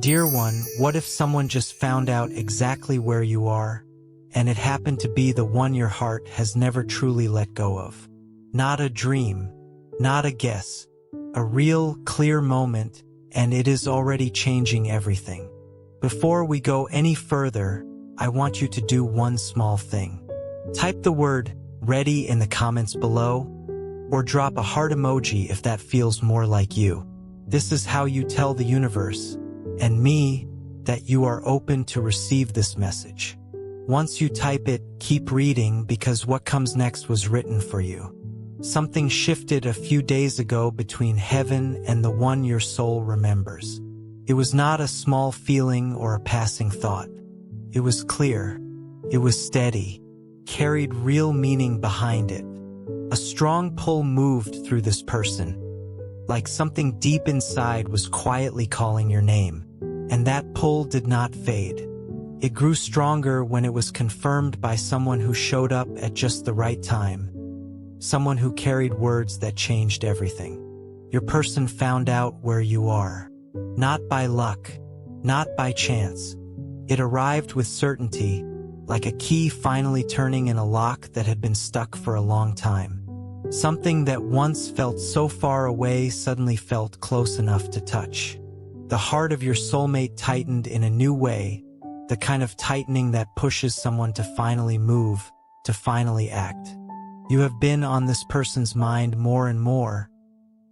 Dear one, what if someone just found out exactly where you are, and it happened to be the one your heart has never truly let go of? Not a dream, not a guess, a real, clear moment, and it is already changing everything. Before we go any further, I want you to do one small thing. Type the word "ready" in the comments below, or drop a heart emoji if that feels more like you. This is how you tell the universe and me that you are open to receive this message. Once you type it, keep reading, because what comes next was written for you. Something shifted a few days ago between heaven and the one your soul remembers. It was not a small feeling or a passing thought. It was clear. It was steady, carried real meaning behind it. A strong pull moved through this person, like something deep inside was quietly calling your name. And that pull did not fade. It grew stronger when it was confirmed by someone who showed up at just the right time. Someone who carried words that changed everything. Your person found out where you are. Not by luck, not by chance. It arrived with certainty, like a key finally turning in a lock that had been stuck for a long time. Something that once felt so far away suddenly felt close enough to touch. The heart of your soulmate tightened in a new way, the kind of tightening that pushes someone to finally move, to finally act. You have been on this person's mind more and more,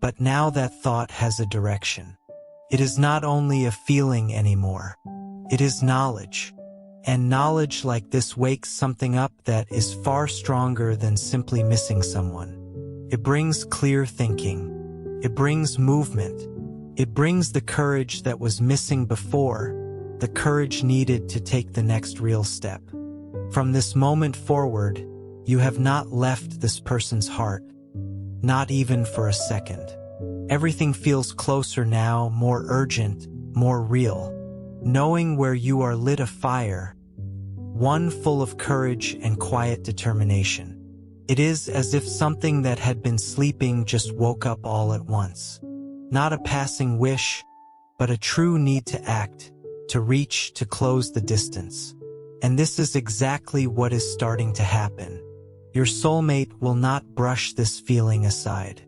but now that thought has a direction. It is not only a feeling anymore. It is knowledge. And knowledge like this wakes something up that is far stronger than simply missing someone. It brings clear thinking. It brings movement. It brings the courage that was missing before, the courage needed to take the next real step. From this moment forward, you have not left this person's heart, not even for a second. Everything feels closer now, more urgent, more real. Knowing where you are lit a fire, one full of courage and quiet determination. It is as if something that had been sleeping just woke up all at once. Not a passing wish, but a true need to act, to reach, to close the distance. And this is exactly what is starting to happen. Your soulmate will not brush this feeling aside.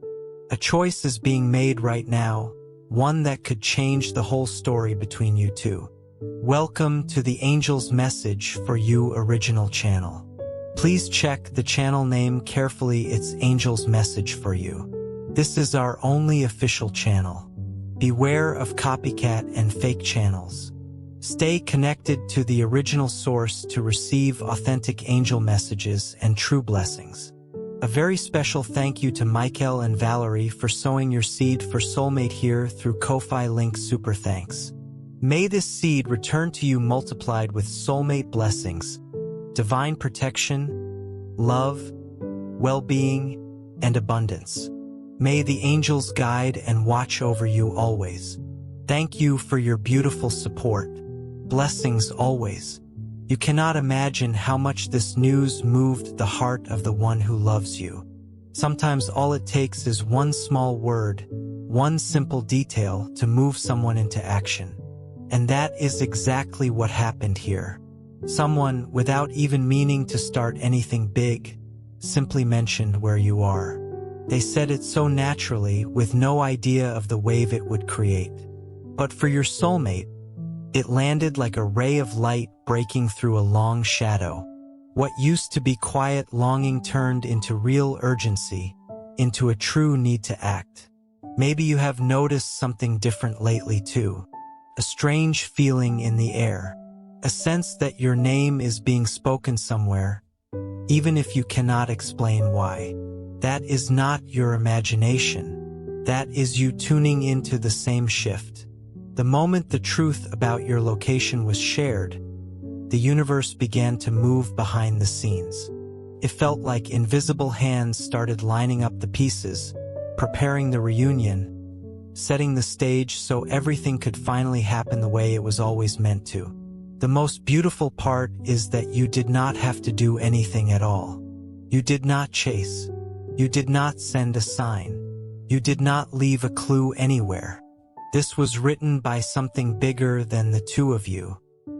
A choice is being made right now, one that could change the whole story between you two. Welcome to the Angel's Message for You original channel. Please check the channel name carefully. It's Angel's Message for You. This is our only official channel. Beware of copycat and fake channels. Stay connected to the original source to receive authentic angel messages and true blessings. A very special thank you to Michael and Valerie for sowing your seed for Soulmate here through Ko-Fi link. Super thanks. May this seed return to you multiplied with soulmate blessings, divine protection, love, well-being, and abundance. May the angels guide and watch over you always. Thank you for your beautiful support. Blessings always. You cannot imagine how much this news moved the heart of the one who loves you. Sometimes all it takes is one small word, one simple detail to move someone into action. And that is exactly what happened here. Someone, without even meaning to start anything big, simply mentioned where you are. They said it so naturally, with no idea of the wave it would create. But for your soulmate, it landed like a ray of light breaking through a long shadow. What used to be quiet longing turned into real urgency, into a true need to act. Maybe you have noticed something different lately too. A strange feeling in the air. A sense that your name is being spoken somewhere, even if you cannot explain why. That is not your imagination. That is you tuning into the same shift. The moment the truth about your location was shared, the universe began to move behind the scenes. It felt like invisible hands started lining up the pieces, preparing the reunion, setting the stage so everything could finally happen the way it was always meant to. The most beautiful part is that you did not have to do anything at all. You did not chase. You did not send a sign. You did not leave a clue anywhere. This was written by something bigger than the two of you.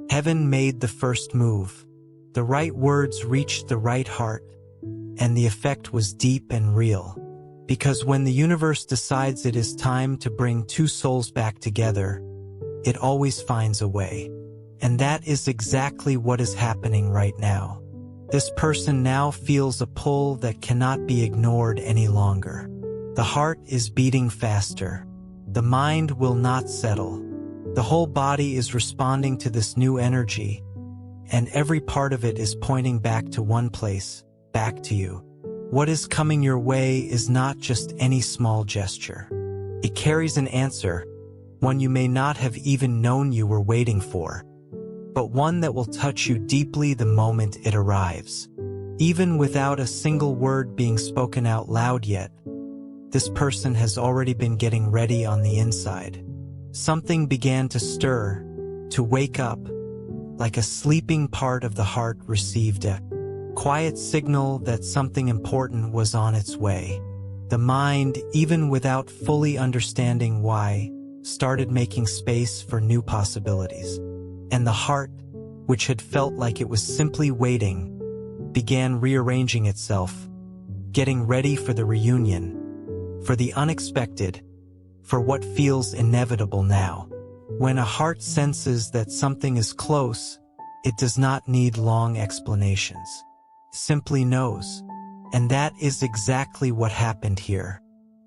Heaven made the first move. The right words reached the right heart, and the effect was deep and real. Because when the universe decides it is time to bring two souls back together, it always finds a way. And that is exactly what is happening right now. This person now feels a pull that cannot be ignored any longer. The heart is beating faster. The mind will not settle. The whole body is responding to this new energy, and every part of it is pointing back to one place, back to you. What is coming your way is not just any small gesture. It carries an answer, one you may not have even known you were waiting for, but one that will touch you deeply the moment it arrives. Even without a single word being spoken out loud yet, this person has already been getting ready on the inside. Something began to stir, to wake up, like a sleeping part of the heart received a quiet signal that something important was on its way. The mind, even without fully understanding why, started making space for new possibilities. And the heart, which had felt like it was simply waiting, began rearranging itself, getting ready for the reunion, for the unexpected, for what feels inevitable now. When a heart senses that something is close, it does not need long explanations. Simply knows. And that is exactly what happened here.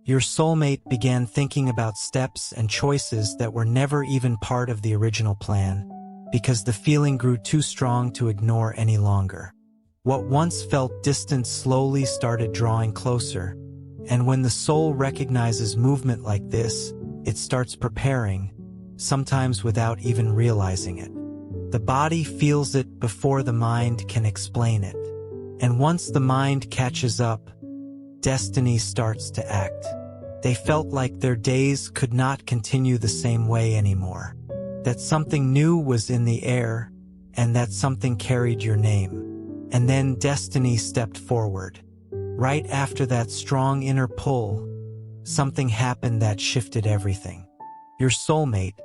Your soulmate began thinking about steps and choices that were never even part of the original plan, because the feeling grew too strong to ignore any longer. What once felt distant slowly started drawing closer, and when the soul recognizes movement like this, it starts preparing, sometimes without even realizing it. The body feels it before the mind can explain it. And once the mind catches up, destiny starts to act. They felt like their days could not continue the same way anymore. That something new was in the air, and that something carried your name. And then destiny stepped forward. Right after that strong inner pull, something happened that shifted everything. Your soulmate,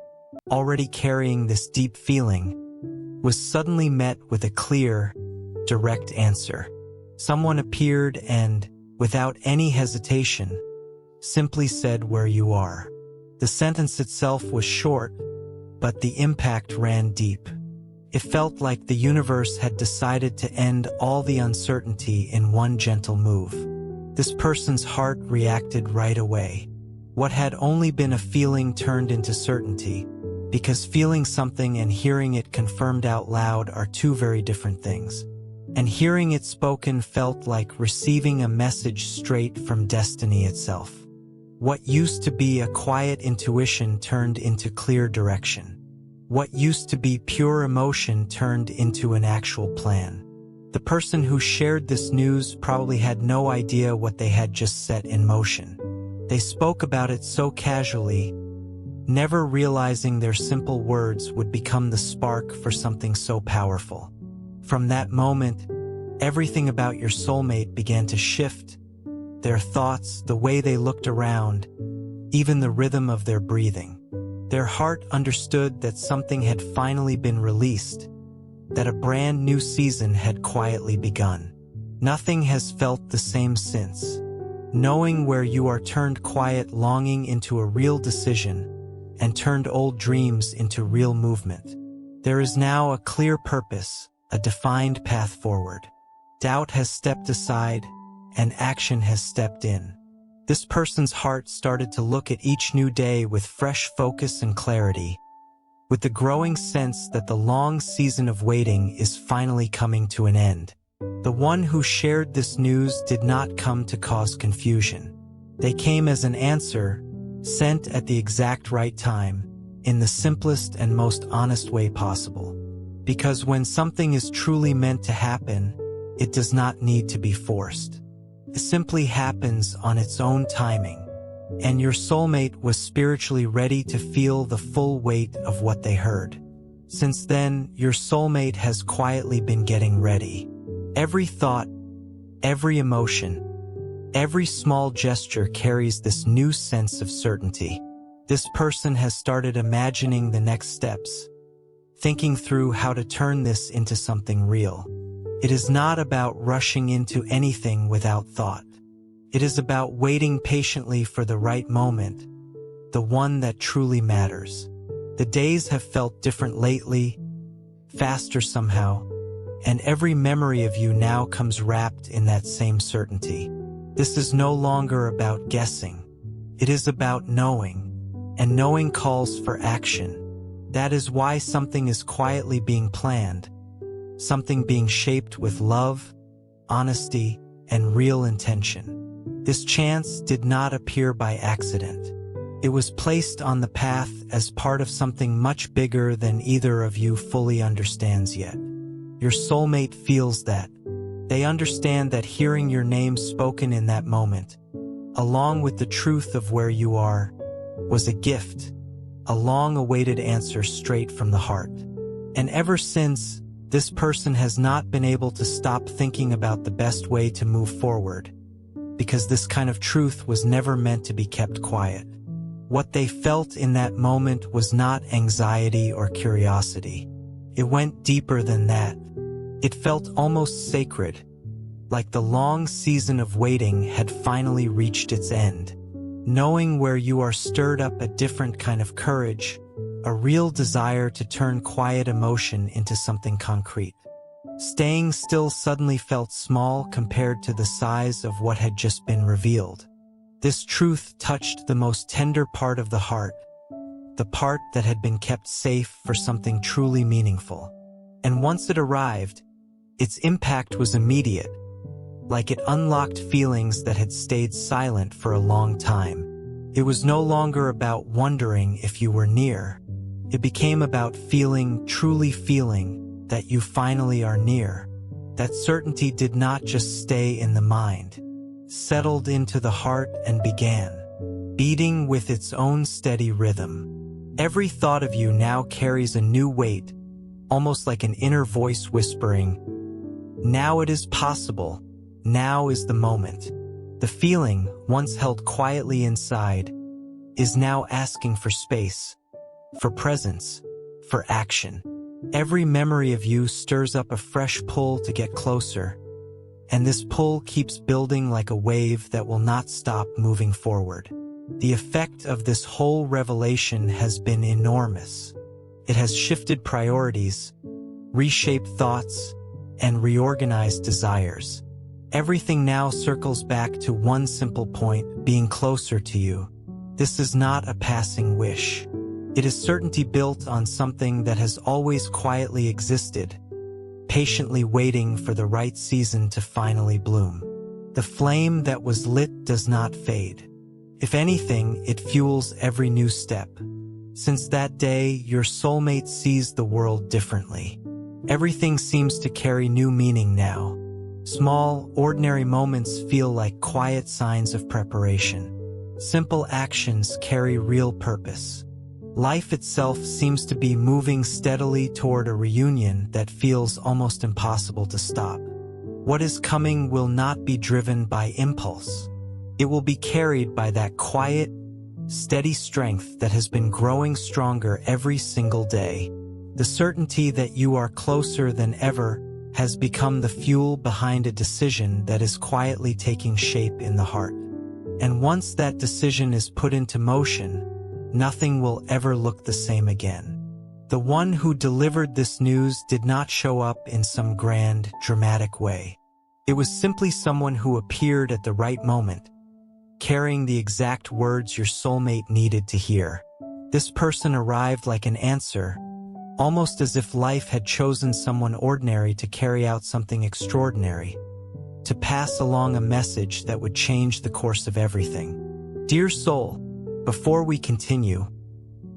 already carrying this deep feeling, was suddenly met with a clear, direct answer. Someone appeared and, without any hesitation, simply said where you are. The sentence itself was short, but the impact ran deep. It felt like the universe had decided to end all the uncertainty in one gentle move. This person's heart reacted right away. What had only been a feeling turned into certainty, because feeling something and hearing it confirmed out loud are two very different things. And hearing it spoken felt like receiving a message straight from destiny itself. What used to be a quiet intuition turned into clear direction. What used to be pure emotion turned into an actual plan. The person who shared this news probably had no idea what they had just set in motion. They spoke about it so casually, never realizing their simple words would become the spark for something so powerful. From that moment, everything about your soulmate began to shift. Their thoughts, the way they looked around, even the rhythm of their breathing. Their heart understood that something had finally been released, that a brand new season had quietly begun. Nothing has felt the same since. Knowing where you are turned quiet longing into a real decision, and turned old dreams into real movement. There is now a clear purpose, a defined path forward. Doubt has stepped aside, and action has stepped in. This person's heart started to look at each new day with fresh focus and clarity, with the growing sense that the long season of waiting is finally coming to an end. The one who shared this news did not come to cause confusion. They came as an answer, sent at the exact right time, in the simplest and most honest way possible. Because when something is truly meant to happen, it does not need to be forced. It simply happens on its own timing. And your soulmate was spiritually ready to feel the full weight of what they heard. Since then, your soulmate has quietly been getting ready. Every thought, every emotion, every small gesture carries this new sense of certainty. This person has started imagining the next steps, thinking through how to turn this into something real. It is not about rushing into anything without thought. It is about waiting patiently for the right moment, the one that truly matters. The days have felt different lately, faster somehow, and every memory of you now comes wrapped in that same certainty. This is no longer about guessing. It is about knowing, and knowing calls for action. That is why something is quietly being planned, something being shaped with love, honesty, and real intention. This chance did not appear by accident. It was placed on the path as part of something much bigger than either of you fully understands yet. Your soulmate feels that. They understand that hearing your name spoken in that moment, along with the truth of where you are, was a gift, a long-awaited answer straight from the heart. And ever since, this person has not been able to stop thinking about the best way to move forward, because this kind of truth was never meant to be kept quiet. What they felt in that moment was not anxiety or curiosity. It went deeper than that. It felt almost sacred, like the long season of waiting had finally reached its end. Knowing where you are stirred up a different kind of courage, a real desire to turn quiet emotion into something concrete. Staying still suddenly felt small compared to the size of what had just been revealed. This truth touched the most tender part of the heart, the part that had been kept safe for something truly meaningful. And once it arrived, its impact was immediate, like it unlocked feelings that had stayed silent for a long time. It was no longer about wondering if you were near. It became about feeling, truly feeling, that you finally are near. That certainty did not just stay in the mind, settled into the heart and began beating with its own steady rhythm. Every thought of you now carries a new weight, almost like an inner voice whispering, "Now it is possible. Now is the moment." The feeling, once held quietly inside, is now asking for space, for presence, for action. Every memory of you stirs up a fresh pull to get closer, and this pull keeps building like a wave that will not stop moving forward. The effect of this whole revelation has been enormous. It has shifted priorities, reshaped thoughts, and reorganized desires. Everything now circles back to one simple point: being closer to you. This is not a passing wish. It is certainty built on something that has always quietly existed, patiently waiting for the right season to finally bloom. The flame that was lit does not fade. If anything, it fuels every new step. Since that day, your soulmate sees the world differently. Everything seems to carry new meaning now. Small, ordinary moments feel like quiet signs of preparation. Simple actions carry real purpose. Life itself seems to be moving steadily toward a reunion that feels almost impossible to stop. What is coming will not be driven by impulse. It will be carried by that quiet, steady strength that has been growing stronger every single day. The certainty that you are closer than ever has become the fuel behind a decision that is quietly taking shape in the heart. And once that decision is put into motion, nothing will ever look the same again. The one who delivered this news did not show up in some grand, dramatic way. It was simply someone who appeared at the right moment, carrying the exact words your soulmate needed to hear. This person arrived like an answer, almost as if life had chosen someone ordinary to carry out something extraordinary, to pass along a message that would change the course of everything. Dear soul, before we continue,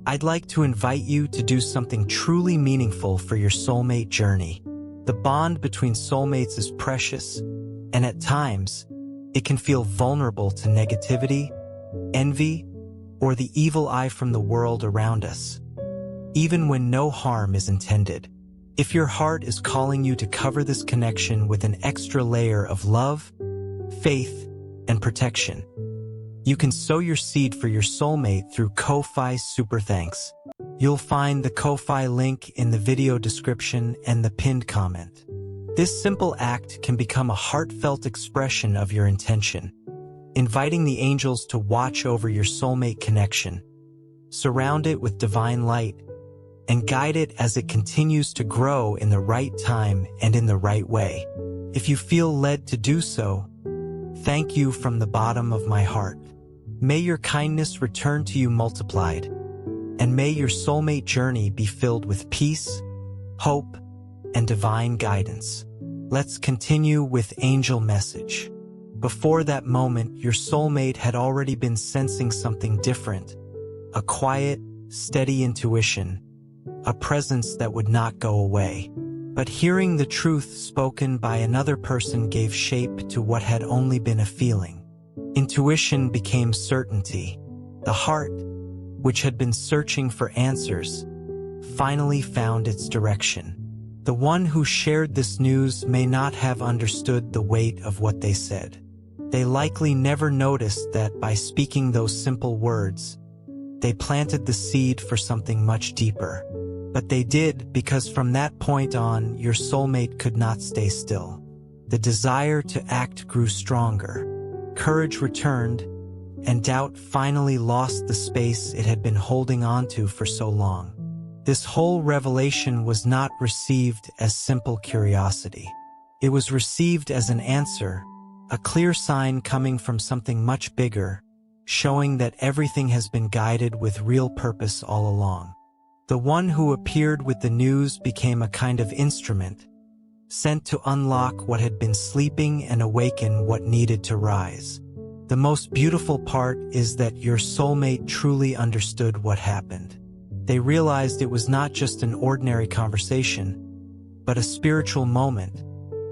I'd like to invite you to do something truly meaningful for your soulmate journey. The bond between soulmates is precious, and at times, it can feel vulnerable to negativity, envy, or the evil eye from the world around us, even when no harm is intended. If your heart is calling you to cover this connection with an extra layer of love, faith, and protection, You can sow your seed for your soulmate through Ko-Fi Super Thanks. You'll find the Ko-Fi link in the video description and the pinned comment. This simple act can become a heartfelt expression of your intention, inviting the angels to watch over your soulmate connection. Surround it with divine light and guide it as it continues to grow in the right time and in the right way. If you feel led to do so, thank you from the bottom of my heart. May your kindness return to you multiplied, and may your soulmate journey be filled with peace, hope, and divine guidance. Let's continue with angel message. Before that moment, your soulmate had already been sensing something different, a quiet, steady intuition, a presence that would not go away. But hearing the truth spoken by another person gave shape to what had only been a feeling. Intuition became certainty. The heart, which had been searching for answers, finally found its direction. The one who shared this news may not have understood the weight of what they said. They likely never noticed that by speaking those simple words, they planted the seed for something much deeper. But they did, because from that point on, your soulmate could not stay still. The desire to act grew stronger. Courage returned, and doubt finally lost the space it had been holding onto for so long. This whole revelation was not received as simple curiosity. It was received as an answer, a clear sign coming from something much bigger, showing that everything has been guided with real purpose all along. The one who appeared with the news became a kind of instrument, sent to unlock what had been sleeping and awaken what needed to rise. The most beautiful part is that your soulmate truly understood what happened. They realized it was not just an ordinary conversation, but a spiritual moment,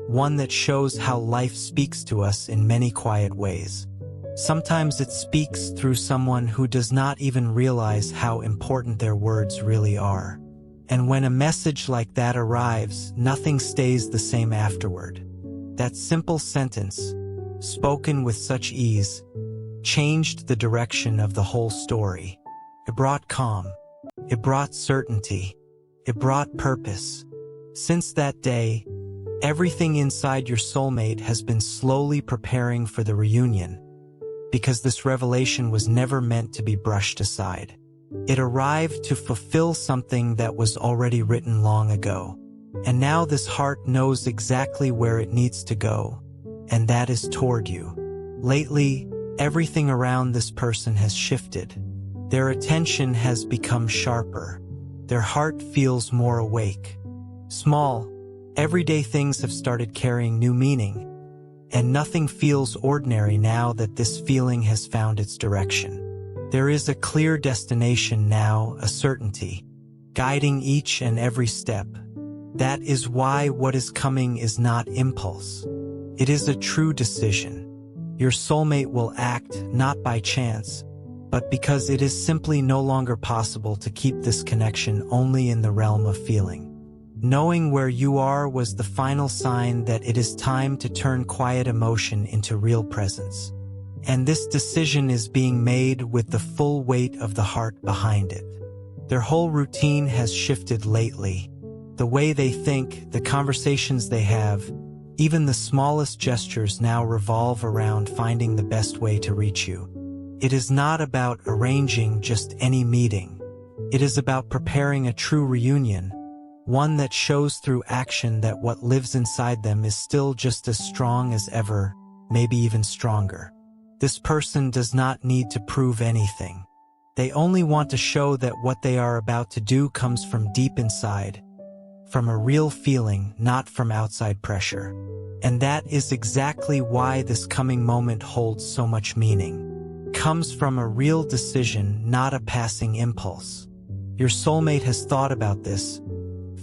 one that shows how life speaks to us in many quiet ways. Sometimes it speaks through someone who does not even realize how important their words really are. And when a message like that arrives, nothing stays the same afterward. That simple sentence, spoken with such ease, changed the direction of the whole story. It brought calm. It brought certainty. It brought purpose. Since that day, everything inside your soulmate has been slowly preparing for the reunion, because this revelation was never meant to be brushed aside. It arrived to fulfill something that was already written long ago. And now this heart knows exactly where it needs to go, and that is toward you. Lately, everything around this person has shifted. Their attention has become sharper. Their heart feels more awake. Small, everyday things have started carrying new meaning, and nothing feels ordinary now that this feeling has found its direction. There is a clear destination now, a certainty, guiding each and every step. That is why what is coming is not impulse. It is a true decision. Your soulmate will act not by chance, but because it is simply no longer possible to keep this connection only in the realm of feeling. Knowing where you are was the final sign that it is time to turn quiet emotion into real presence. And this decision is being made with the full weight of the heart behind it. Their whole routine has shifted lately. The way they think, the conversations they have, even the smallest gestures now revolve around finding the best way to reach you. It is not about arranging just any meeting. It is about preparing a true reunion, one that shows through action that what lives inside them is still just as strong as ever, maybe even stronger. This person does not need to prove anything. They only want to show that what they are about to do comes from deep inside, from a real feeling, not from outside pressure. And that is exactly why this coming moment holds so much meaning. Comes from a real decision, not a passing impulse. Your soulmate has thought about this,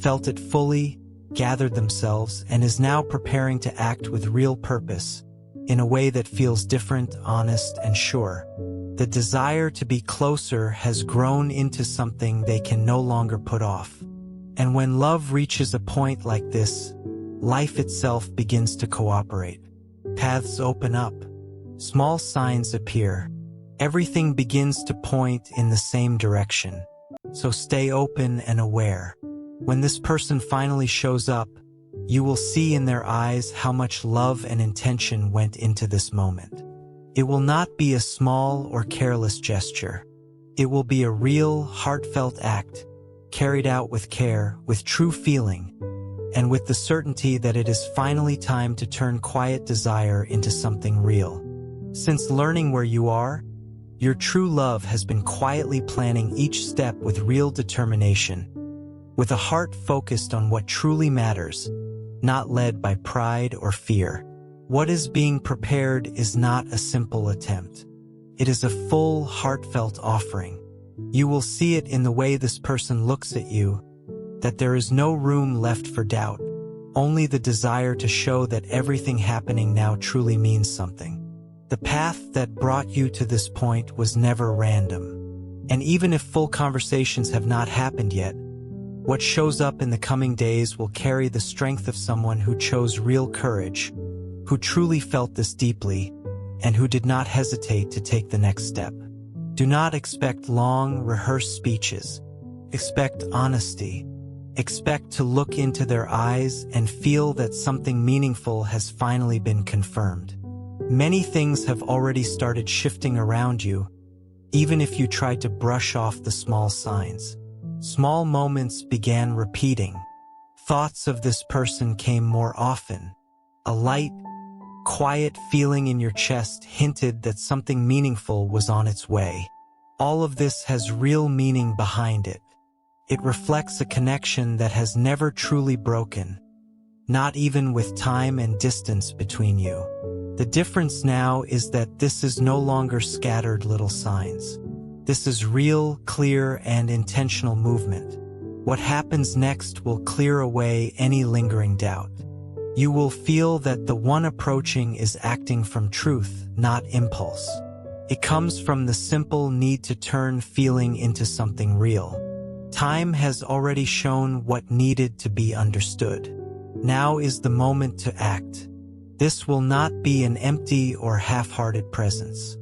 felt it fully, gathered themselves, and is now preparing to act with real purpose, in a way that feels different, honest, and sure. The desire to be closer has grown into something they can no longer put off. And when love reaches a point like this, life itself begins to cooperate. Paths open up. Small signs appear. Everything begins to point in the same direction. So stay open and aware. When this person finally shows up, you will see in their eyes how much love and intention went into this moment. It will not be a small or careless gesture. It will be a real, heartfelt act, carried out with care, with true feeling, and with the certainty that it is finally time to turn quiet desire into something real. Since learning where you are, your true love has been quietly planning each step with real determination, with a heart focused on what truly matters, not led by pride or fear. What is being prepared is not a simple attempt. It is a full, heartfelt offering. You will see it in the way this person looks at you, that there is no room left for doubt, only the desire to show that everything happening now truly means something. The path that brought you to this point was never random. And even if full conversations have not happened yet, what shows up in the coming days will carry the strength of someone who chose real courage, who truly felt this deeply, and who did not hesitate to take the next step. Do not expect long, rehearsed speeches. Expect honesty. Expect to look into their eyes and feel that something meaningful has finally been confirmed. Many things have already started shifting around you, even if you tried to brush off the small signs. Small moments began repeating. Thoughts of this person came more often. A light, quiet feeling in your chest hinted that something meaningful was on its way. All of this has real meaning behind it. It reflects a connection that has never truly broken, not even with time and distance between you. The difference now is that this is no longer scattered little signs. This is real, clear, and intentional movement. What happens next will clear away any lingering doubt. You will feel that the one approaching is acting from truth, not impulse. It comes from the simple need to turn feeling into something real. Time has already shown what needed to be understood. Now is the moment to act. This will not be an empty or half-hearted presence.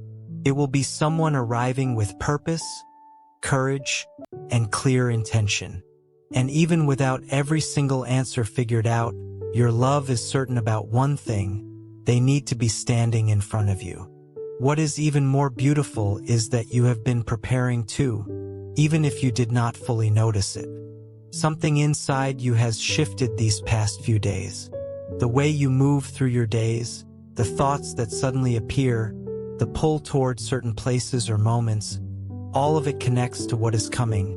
It will be someone arriving with purpose, courage, and clear intention. And even without every single answer figured out, your love is certain about one thing: they need to be standing in front of you. What is even more beautiful is that you have been preparing too, even if you did not fully notice it. Something inside you has shifted these past few days. The way you move through your days, the thoughts that suddenly appear, the pull toward certain places or moments, all of it connects to what is coming,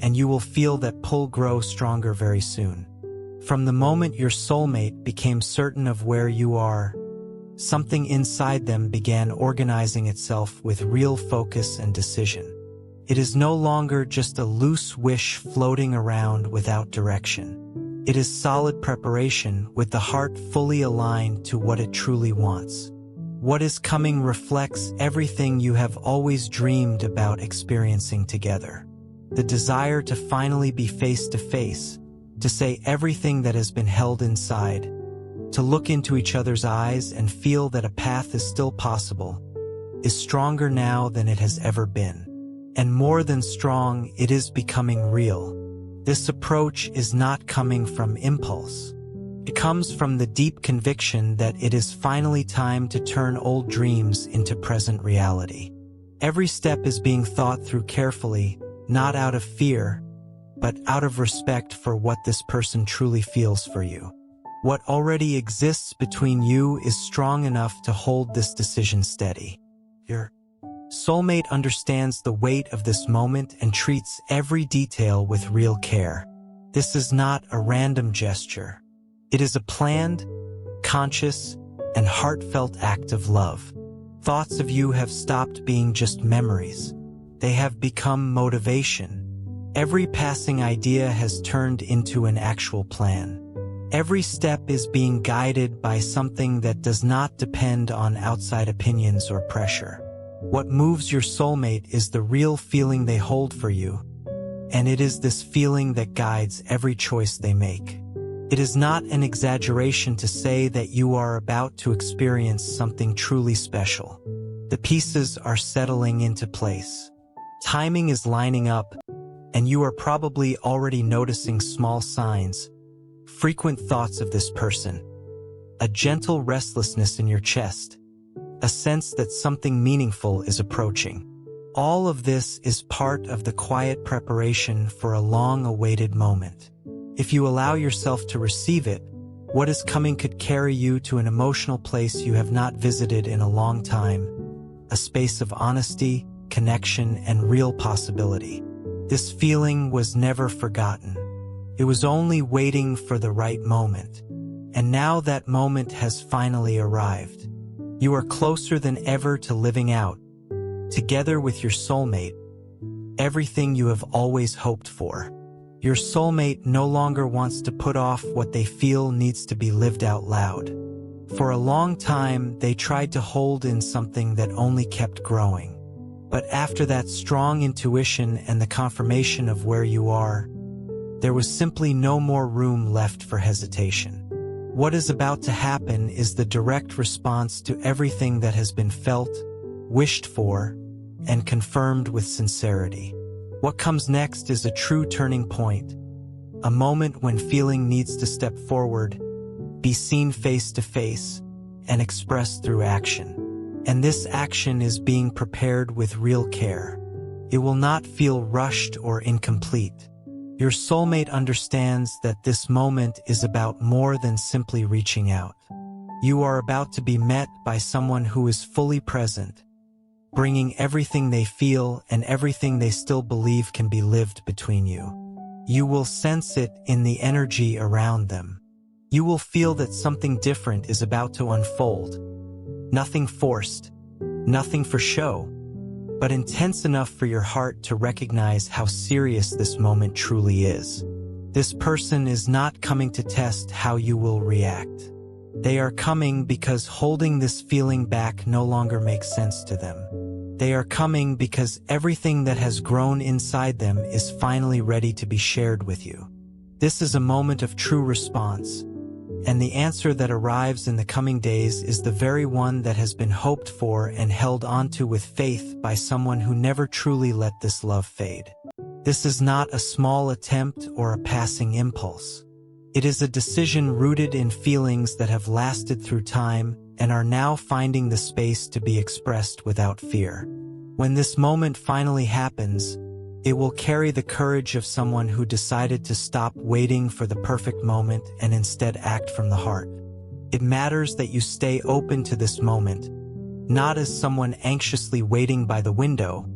and you will feel that pull grow stronger very soon. From the moment your soulmate became certain of where you are, something inside them began organizing itself with real focus and decision. It is no longer just a loose wish floating around without direction. It is solid preparation with the heart fully aligned to what it truly wants. What is coming reflects everything you have always dreamed about experiencing together. The desire to finally be face to face, to say everything that has been held inside, to look into each other's eyes and feel that a path is still possible, is stronger now than it has ever been. And more than strong, it is becoming real. This approach is not coming from impulse. It comes from the deep conviction that it is finally time to turn old dreams into present reality. Every step is being thought through carefully, not out of fear, but out of respect for what this person truly feels for you. What already exists between you is strong enough to hold this decision steady. Your soulmate understands the weight of this moment and treats every detail with real care. This is not a random gesture. It is a planned, conscious, and heartfelt act of love. Thoughts of you have stopped being just memories. They have become motivation. Every passing idea has turned into an actual plan. Every step is being guided by something that does not depend on outside opinions or pressure. What moves your soulmate is the real feeling they hold for you, and it is this feeling that guides every choice they make. It is not an exaggeration to say that you are about to experience something truly special. The pieces are settling into place. Timing is lining up, and you are probably already noticing small signs, frequent thoughts of this person, a gentle restlessness in your chest, a sense that something meaningful is approaching. All of this is part of the quiet preparation for a long-awaited moment. If you allow yourself to receive it, what is coming could carry you to an emotional place you have not visited in a long time, a space of honesty, connection, and real possibility. This feeling was never forgotten. It was only waiting for the right moment. And now that moment has finally arrived. You are closer than ever to living out, together with your soulmate, everything you have always hoped for. Your soulmate no longer wants to put off what they feel needs to be lived out loud. For a long time, they tried to hold in something that only kept growing. But after that strong intuition and the confirmation of where you are, there was simply no more room left for hesitation. What is about to happen is the direct response to everything that has been felt, wished for, and confirmed with sincerity. What comes next is a true turning point, a moment when feeling needs to step forward, be seen face to face, and expressed through action. And this action is being prepared with real care. It will not feel rushed or incomplete. Your soulmate understands that this moment is about more than simply reaching out. You are about to be met by someone who is fully present, bringing everything they feel and everything they still believe can be lived between you. You will sense it in the energy around them. You will feel that something different is about to unfold. Nothing forced, nothing for show, but intense enough for your heart to recognize how serious this moment truly is. This person is not coming to test how you will react. They are coming because holding this feeling back no longer makes sense to them. They are coming because everything that has grown inside them is finally ready to be shared with you. This is a moment of true response, and the answer that arrives in the coming days is the very one that has been hoped for and held onto with faith by someone who never truly let this love fade. This is not a small attempt or a passing impulse. It is a decision rooted in feelings that have lasted through time and are now finding the space to be expressed without fear. When this moment finally happens, it will carry the courage of someone who decided to stop waiting for the perfect moment and instead act from the heart. It matters that you stay open to this moment, not as someone anxiously waiting by the window,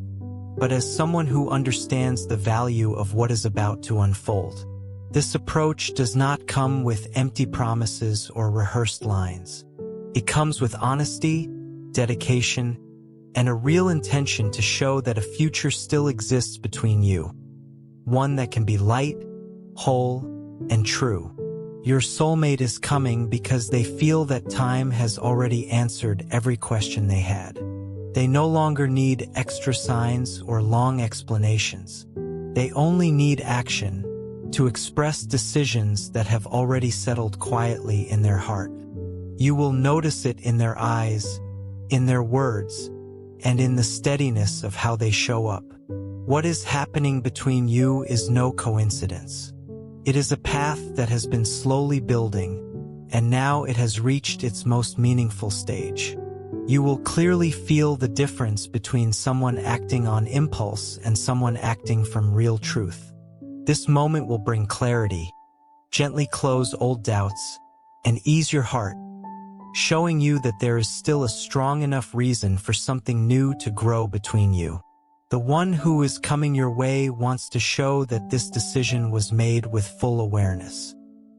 but as someone who understands the value of what is about to unfold. This approach does not come with empty promises or rehearsed lines. It comes with honesty, dedication, and a real intention to show that a future still exists between you. One that can be light, whole, and true. Your soulmate is coming because they feel that time has already answered every question they had. They no longer need extra signs or long explanations. They only need action to express decisions that have already settled quietly in their heart. You will notice it in their eyes, in their words, and in the steadiness of how they show up. What is happening between you is no coincidence. It is a path that has been slowly building, and now it has reached its most meaningful stage. You will clearly feel the difference between someone acting on impulse and someone acting from real truth. This moment will bring clarity, gently close old doubts, and ease your heart, showing you that there is still a strong enough reason for something new to grow between you. The one who is coming your way wants to show that this decision was made with full awareness.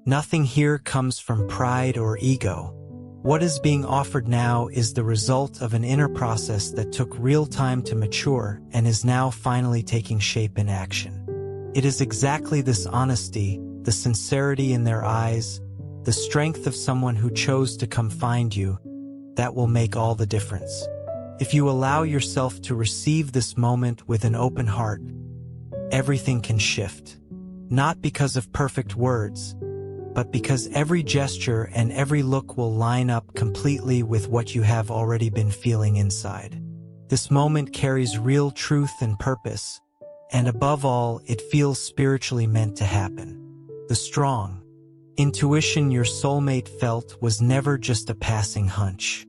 Nothing here comes from pride or ego. What is being offered now is the result of an inner process that took real time to mature and is now finally taking shape in action. It is exactly this honesty, the sincerity in their eyes, the strength of someone who chose to come find you, that will make all the difference. If you allow yourself to receive this moment with an open heart, everything can shift. Not because of perfect words, but because every gesture and every look will line up completely with what you have already been feeling inside. This moment carries real truth and purpose, and above all, it feels spiritually meant to happen. The strong intuition your soulmate felt was never just a passing hunch.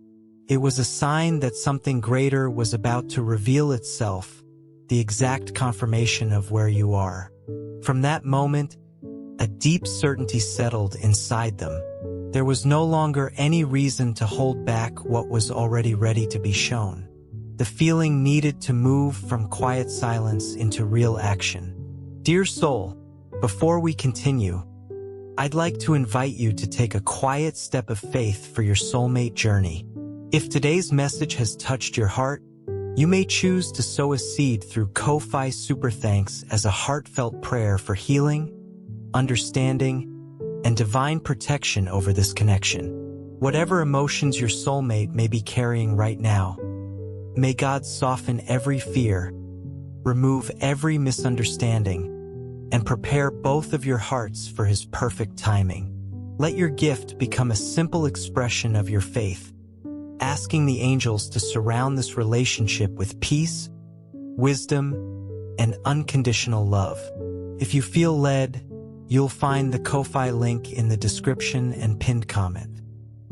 It was a sign that something greater was about to reveal itself, the exact confirmation of where you are. From that moment, a deep certainty settled inside them. There was no longer any reason to hold back what was already ready to be shown. The feeling needed to move from quiet silence into real action. Dear soul, before we continue, I'd like to invite you to take a quiet step of faith for your soulmate journey. If today's message has touched your heart, you may choose to sow a seed through Ko-Fi Super Thanks as a heartfelt prayer for healing, understanding, and divine protection over this connection. Whatever emotions your soulmate may be carrying right now, may God soften every fear, remove every misunderstanding, and prepare both of your hearts for His perfect timing. Let your gift become a simple expression of your faith, asking the angels to surround this relationship with peace, wisdom, and unconditional love. If you feel led, you'll find the Ko-Fi link in the description and pinned comment.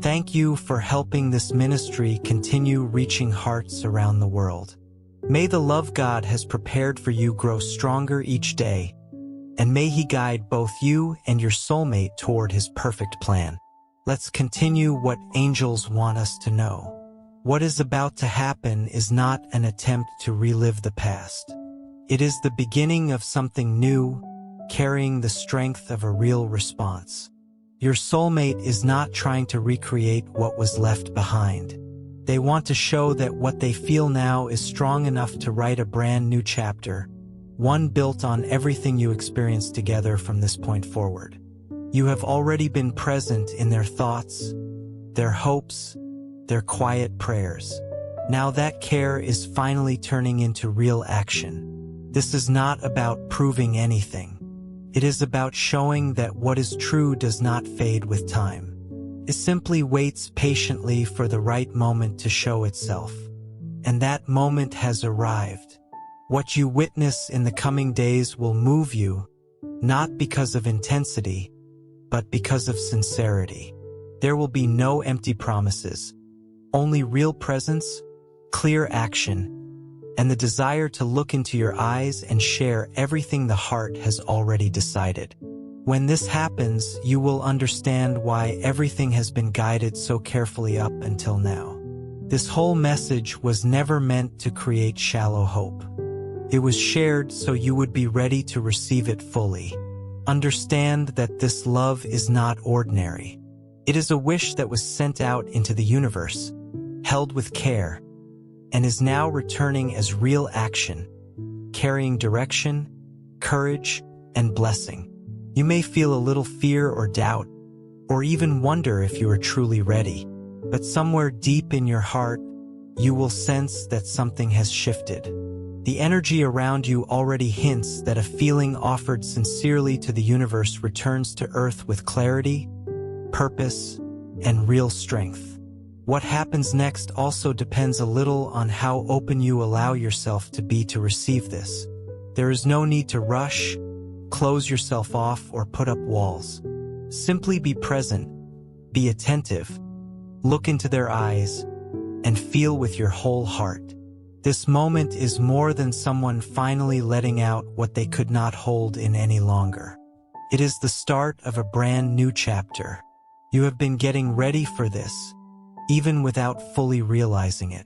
Thank you for helping this ministry continue reaching hearts around the world. May the love God has prepared for you grow stronger each day, and may He guide both you and your soulmate toward His perfect plan. Let's continue what angels want us to know. What is about to happen is not an attempt to relive the past. It is the beginning of something new, carrying the strength of a real response. Your soulmate is not trying to recreate what was left behind. They want to show that what they feel now is strong enough to write a brand new chapter, one built on everything you experienced together from this point forward. You have already been present in their thoughts, their hopes, their quiet prayers. Now that care is finally turning into real action. This is not about proving anything. It is about showing that what is true does not fade with time. It simply waits patiently for the right moment to show itself. And that moment has arrived. What you witness in the coming days will move you, not because of intensity, but because of sincerity. There will be no empty promises, only real presence, clear action, and the desire to look into your eyes and share everything the heart has already decided. When this happens, you will understand why everything has been guided so carefully up until now. This whole message was never meant to create shallow hope. It was shared so you would be ready to receive it fully. Understand that this love is not ordinary. It is a wish that was sent out into the universe, held with care, and is now returning as real action, carrying direction, courage, and blessing. You may feel a little fear or doubt, or even wonder if you are truly ready, but somewhere deep in your heart, you will sense that something has shifted. The energy around you already hints that a feeling offered sincerely to the universe returns to Earth with clarity, purpose, and real strength. What happens next also depends a little on how open you allow yourself to be to receive this. There is no need to rush, close yourself off, or put up walls. Simply be present, be attentive, look into their eyes, and feel with your whole heart. This moment is more than someone finally letting out what they could not hold in any longer. It is the start of a brand new chapter. You have been getting ready for this, even without fully realizing it.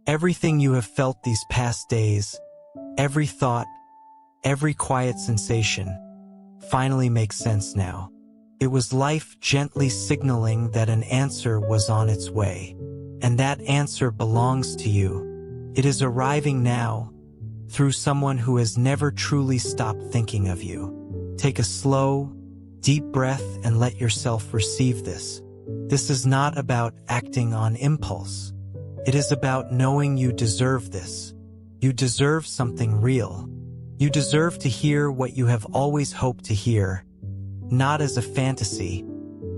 Everything you have felt these past days, every thought, every quiet sensation, finally makes sense now. It was life gently signaling that an answer was on its way, and that answer belongs to you. It is arriving now, through someone who has never truly stopped thinking of you. Take a slow, deep breath and let yourself receive this. This is not about acting on impulse. It is about knowing you deserve this. You deserve something real. You deserve to hear what you have always hoped to hear, not as a fantasy,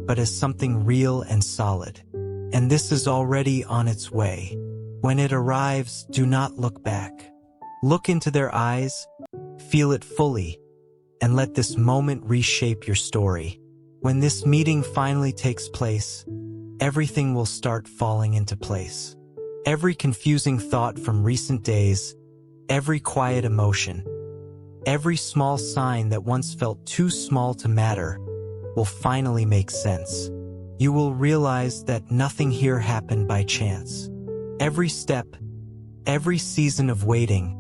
but as something real and solid. And this is already on its way. When it arrives, do not look back. Look into their eyes, feel it fully, and let this moment reshape your story. When this meeting finally takes place, everything will start falling into place. Every confusing thought from recent days, every quiet emotion, every small sign that once felt too small to matter will finally make sense. You will realize that nothing here happened by chance. Every step, every season of waiting,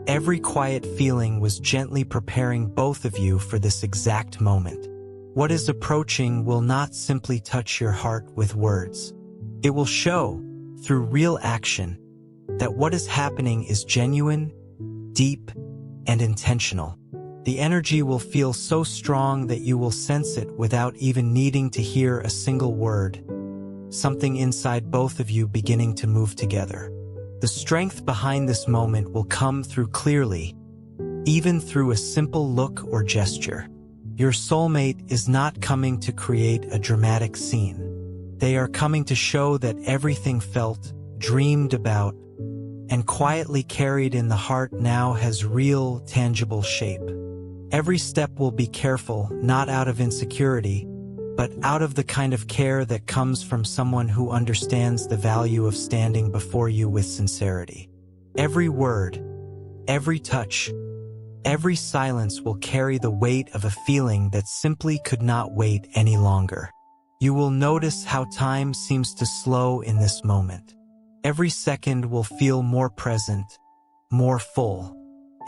every quiet feeling was gently preparing both of you for this exact moment. What is approaching will not simply touch your heart with words. It will show, through real action, that what is happening is genuine, deep, and intentional. The energy will feel so strong that you will sense it without even needing to hear a single word. Something inside both of you beginning to move together. The strength behind this moment will come through clearly, even through a simple look or gesture. Your soulmate is not coming to create a dramatic scene. They are coming to show that everything felt, dreamed about, and quietly carried in the heart now has real, tangible shape. Every step will be careful, not out of insecurity, but out of the kind of care that comes from someone who understands the value of standing before you with sincerity. Every word, every touch, every silence will carry the weight of a feeling that simply could not wait any longer. You will notice how time seems to slow in this moment. Every second will feel more present, more full.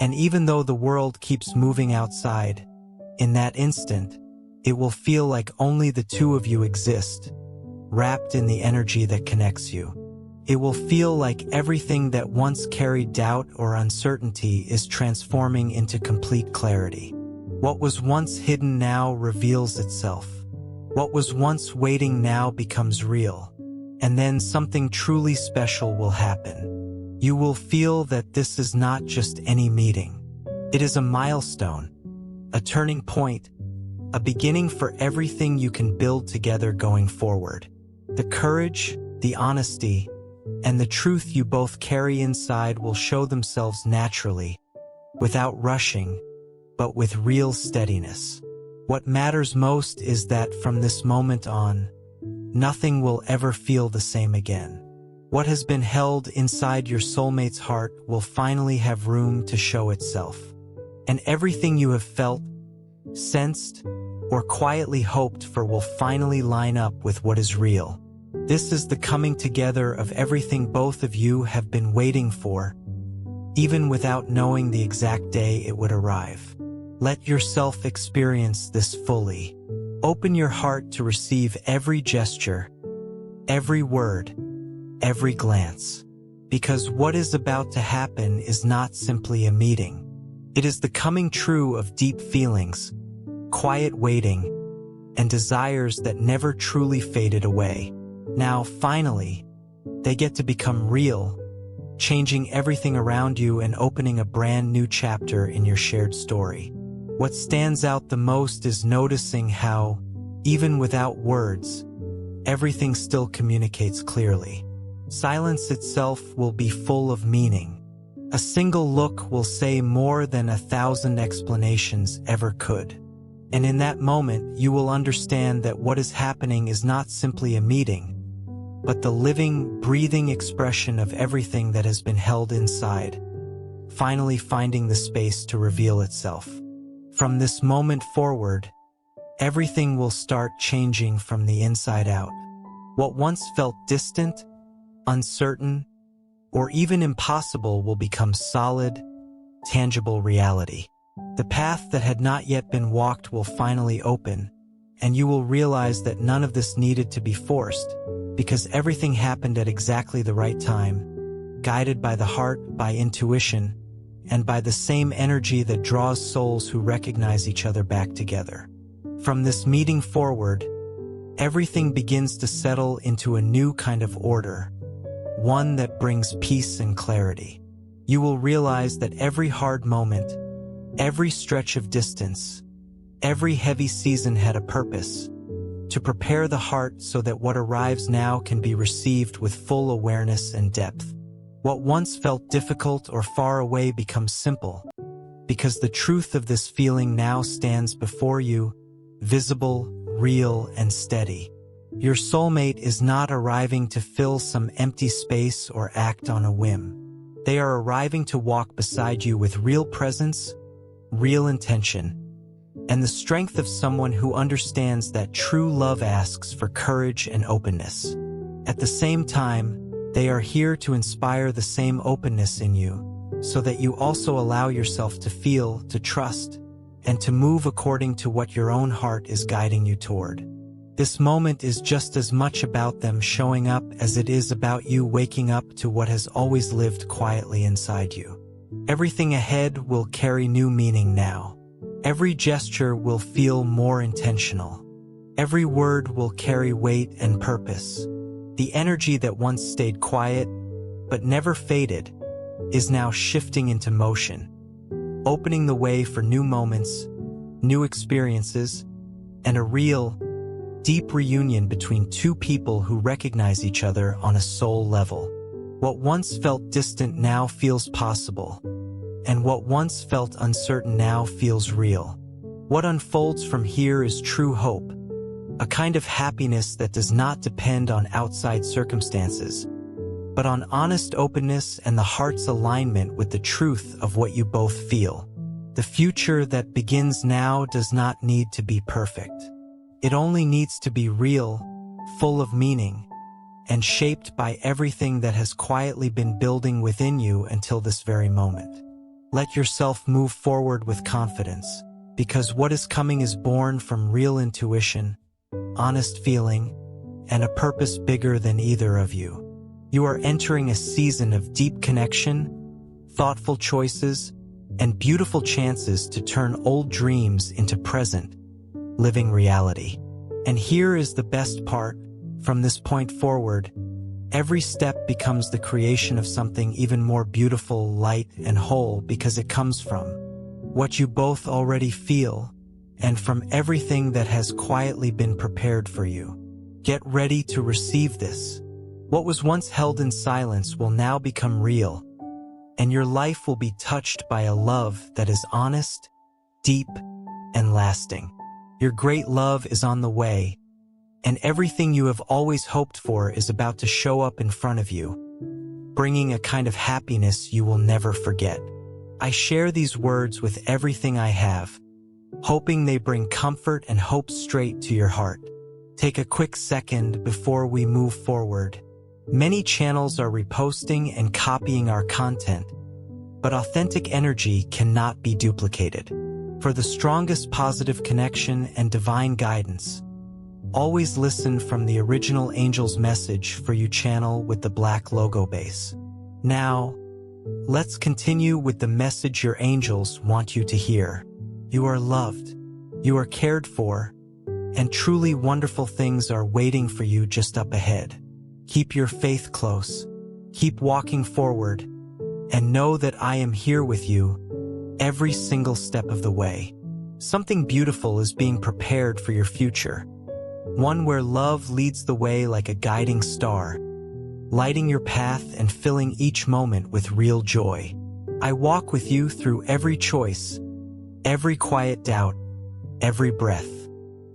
And even though the world keeps moving outside, in that instant, it will feel like only the two of you exist, wrapped in the energy that connects you. It will feel like everything that once carried doubt or uncertainty is transforming into complete clarity. What was once hidden now reveals itself. What was once waiting now becomes real. And then something truly special will happen. You will feel that this is not just any meeting. It is a milestone, a turning point, a beginning for everything you can build together going forward. The courage, the honesty, and the truth you both carry inside will show themselves naturally, without rushing, but with real steadiness. What matters most is that from this moment on, nothing will ever feel the same again. What has been held inside your soulmate's heart will finally have room to show itself. And everything you have felt, sensed, or quietly hoped for will finally line up with what is real. This is the coming together of everything both of you have been waiting for, even without knowing the exact day it would arrive. Let yourself experience this fully. Open your heart to receive every gesture, every word, every glance. Because what is about to happen is not simply a meeting. It is the coming true of deep feelings, quiet waiting, and desires that never truly faded away. Now, finally, they get to become real, changing everything around you and opening a brand new chapter in your shared story. What stands out the most is noticing how, even without words, everything still communicates clearly. Silence itself will be full of meaning. A single look will say more than 1,000 explanations ever could. And in that moment, you will understand that what is happening is not simply a meeting, but the living, breathing expression of everything that has been held inside, finally finding the space to reveal itself. From this moment forward, everything will start changing from the inside out. What once felt distant, uncertain, or even impossible will become solid, tangible reality. The path that had not yet been walked will finally open, and you will realize that none of this needed to be forced, because everything happened at exactly the right time, guided by the heart, by intuition, and by the same energy that draws souls who recognize each other back together. From this meeting forward, everything begins to settle into a new kind of order, one that brings peace and clarity. You will realize that every hard moment, every stretch of distance, every heavy season had a purpose, to prepare the heart so that what arrives now can be received with full awareness and depth. What once felt difficult or far away becomes simple, because the truth of this feeling now stands before you, visible, real, and steady. Your soulmate is not arriving to fill some empty space or act on a whim. They are arriving to walk beside you with real presence, real intention, and the strength of someone who understands that true love asks for courage and openness. At the same time, they are here to inspire the same openness in you, so that you also allow yourself to feel, to trust, and to move according to what your own heart is guiding you toward. This moment is just as much about them showing up as it is about you waking up to what has always lived quietly inside you. Everything ahead will carry new meaning now. Every gesture will feel more intentional. Every word will carry weight and purpose. The energy that once stayed quiet, but never faded, is now shifting into motion, opening the way for new moments, new experiences, and a real, deep reunion between two people who recognize each other on a soul level. What once felt distant now feels possible, and what once felt uncertain now feels real. What unfolds from here is true hope, a kind of happiness that does not depend on outside circumstances, but on honest openness and the heart's alignment with the truth of what you both feel. The future that begins now does not need to be perfect. It only needs to be real, full of meaning, and shaped by everything that has quietly been building within you until this very moment. Let yourself move forward with confidence, because what is coming is born from real intuition, honest feeling, and a purpose bigger than either of you. You are entering a season of deep connection, thoughtful choices, and beautiful chances to turn old dreams into present, living reality. And here is the best part. From this point forward, every step becomes the creation of something even more beautiful, light, and whole, because it comes from what you both already feel and from everything that has quietly been prepared for you. Get ready to receive this. What was once held in silence will now become real, and your life will be touched by a love that is honest, deep, and lasting. Your great love is on the way, and everything you have always hoped for is about to show up in front of you, bringing a kind of happiness you will never forget. I share these words with everything I have, hoping they bring comfort and hope straight to your heart. Take a quick second before we move forward. Many channels are reposting and copying our content, but authentic energy cannot be duplicated. For the strongest positive connection and divine guidance, always listen from the original Angel's Message for You channel with the black logo base. Now, let's continue with the message your angels want you to hear. You are loved, you are cared for, and truly wonderful things are waiting for you just up ahead. Keep your faith close, keep walking forward, and know that I am here with you every single step of the way. Something beautiful is being prepared for your future, one where love leads the way like a guiding star, lighting your path and filling each moment with real joy. I walk with you through every choice, every quiet doubt, every breath.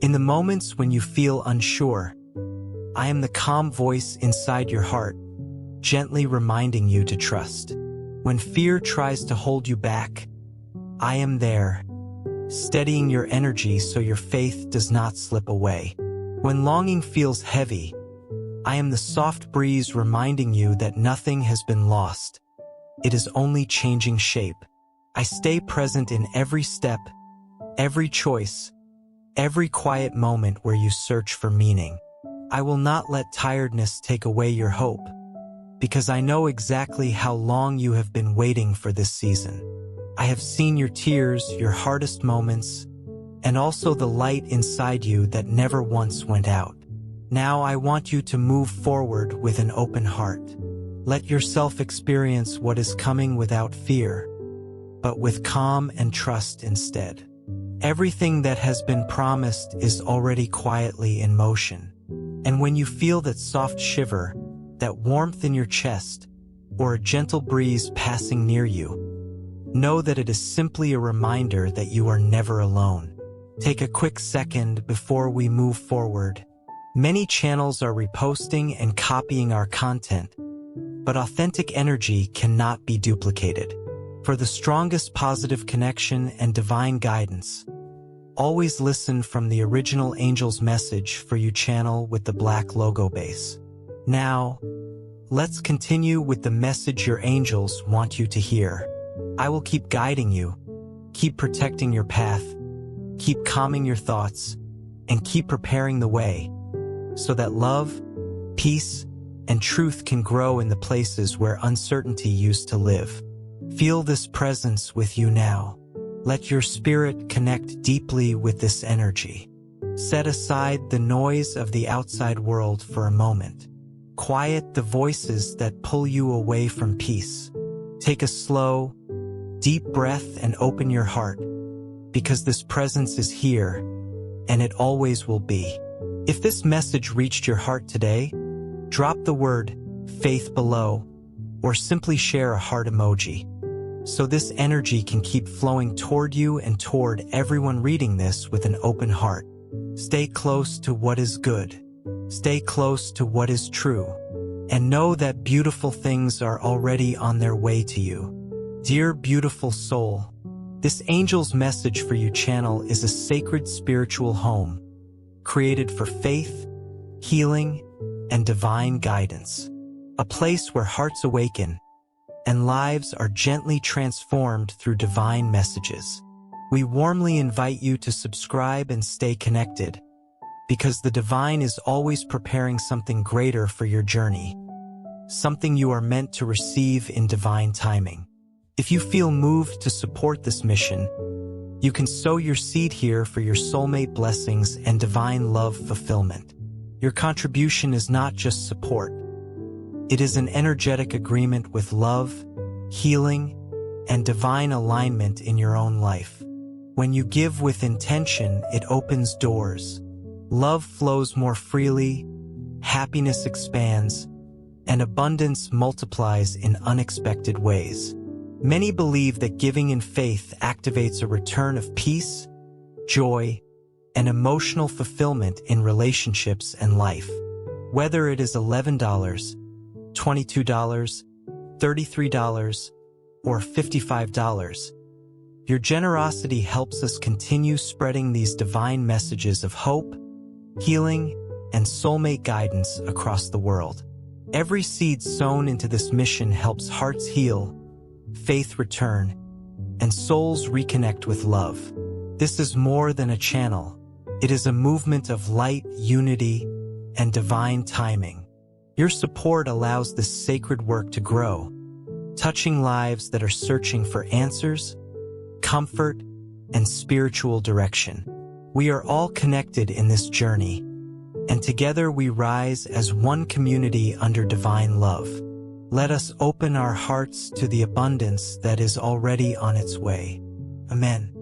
In the moments when you feel unsure, I am the calm voice inside your heart, gently reminding you to trust. When fear tries to hold you back, I am there, steadying your energy so your faith does not slip away. When longing feels heavy, I am the soft breeze reminding you that nothing has been lost. It is only changing shape. I stay present in every step, every choice, every quiet moment where you search for meaning. I will not let tiredness take away your hope, because I know exactly how long you have been waiting for this season. I have seen your tears, your hardest moments, and also the light inside you that never once went out. Now I want you to move forward with an open heart. Let yourself experience what is coming without fear, but with calm and trust instead. Everything that has been promised is already quietly in motion. And when you feel that soft shiver, that warmth in your chest, or a gentle breeze passing near you, know that it is simply a reminder that you are never alone. Take a quick second before we move forward. Many channels are reposting and copying our content, but authentic energy cannot be duplicated. For the strongest positive connection and divine guidance, always listen from the original Angel's Message for You channel with the black logo base. Now, let's continue with the message your angels want you to hear. I will keep guiding you, keep protecting your path, keep calming your thoughts, and keep preparing the way so that love, peace, and truth can grow in the places where uncertainty used to live. Feel this presence with you now. Let your spirit connect deeply with this energy. Set aside the noise of the outside world for a moment. Quiet the voices that pull you away from peace. Take a slow, deep breath and open your heart, because this presence is here, and it always will be. If this message reached your heart today, drop the word faith below, or simply share a heart emoji, so this energy can keep flowing toward you and toward everyone reading this with an open heart. Stay close to what is good. Stay close to what is true, and know that beautiful things are already on their way to you. Dear beautiful soul, this Angel's Message for You channel is a sacred spiritual home, created for faith, healing, and divine guidance. A place where hearts awaken and lives are gently transformed through divine messages. We warmly invite you to subscribe and stay connected, because the divine is always preparing something greater for your journey, something you are meant to receive in divine timing. If you feel moved to support this mission, you can sow your seed here for your soulmate blessings and divine love fulfillment. Your contribution is not just support. It is an energetic agreement with love, healing, and divine alignment in your own life. When you give with intention, it opens doors. Love flows more freely, happiness expands, and abundance multiplies in unexpected ways. Many believe that giving in faith activates a return of peace, joy, and emotional fulfillment in relationships and life. Whether it is $11, $22, $33, or $55, your generosity helps us continue spreading these divine messages of hope, healing, and soulmate guidance across the world. Every seed sown into this mission helps hearts heal, faith return, and souls reconnect with love. This is more than a channel. It is a movement of light, unity, and divine timing. Your support allows this sacred work to grow, touching lives that are searching for answers, comfort, and spiritual direction. We are all connected in this journey, and together we rise as one community under divine love. Let us open our hearts to the abundance that is already on its way. Amen.